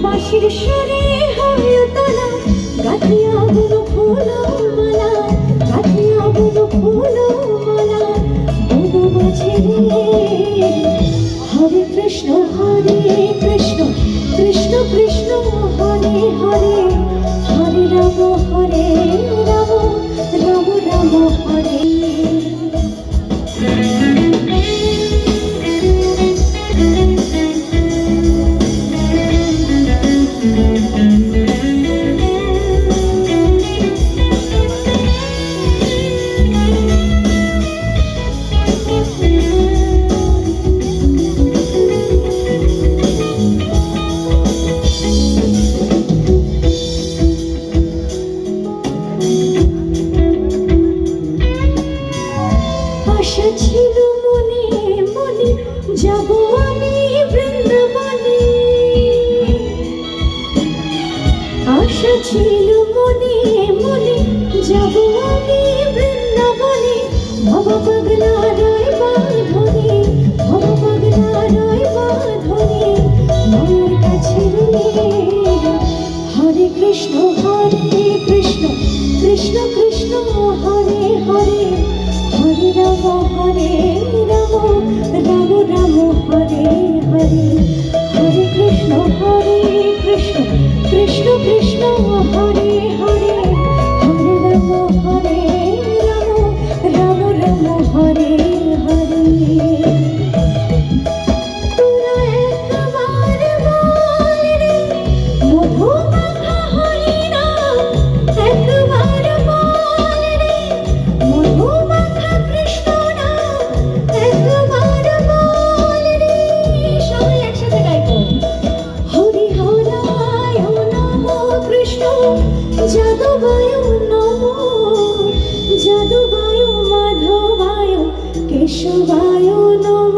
বাঁশির সুরে হলো তোলা, গাঁথিয়া বুনো ফুলো মালা, গাঁথিয়া বুনো ফুলো মালা, বুনো মাঝে রে। হরে কৃষ্ণ কৃষ্ণ কৃষ্ণ হরে হরে, হরে রাম রাম রাম হরে। আশা ছিল মনে মনে, যাব আমি বৃন্দাবনে। আশা ছিল মনে মনে, যাব আমি বৃন্দাবনে। বাবা পাগলা রয় বাঁধনে, বাবা পাগলা রয় বাঁধনে, মায়ের কাছে রে। হরে কৃষ্ণ কৃষ্ণ কৃষ্ণ হরে হরে, হরে রাম রাম রাম হরে হরে। হরে কৃষ্ণ কৃষ্ণ কৃষ্ণ হরে হরে, হরে রাম রাম রাম হরে হরে। তোরা একবার বল রে মধুমাখা হরি নাম, একবার বল রে মধুমাখা কৃষ্ণ নাম, একবার বল রে। সবাই একসাথে গাইবো। হরি হরায় নমো কৃষ্ণ, যাদবায় নমো, যাদবায় মাধবায় কেশবায় নমো।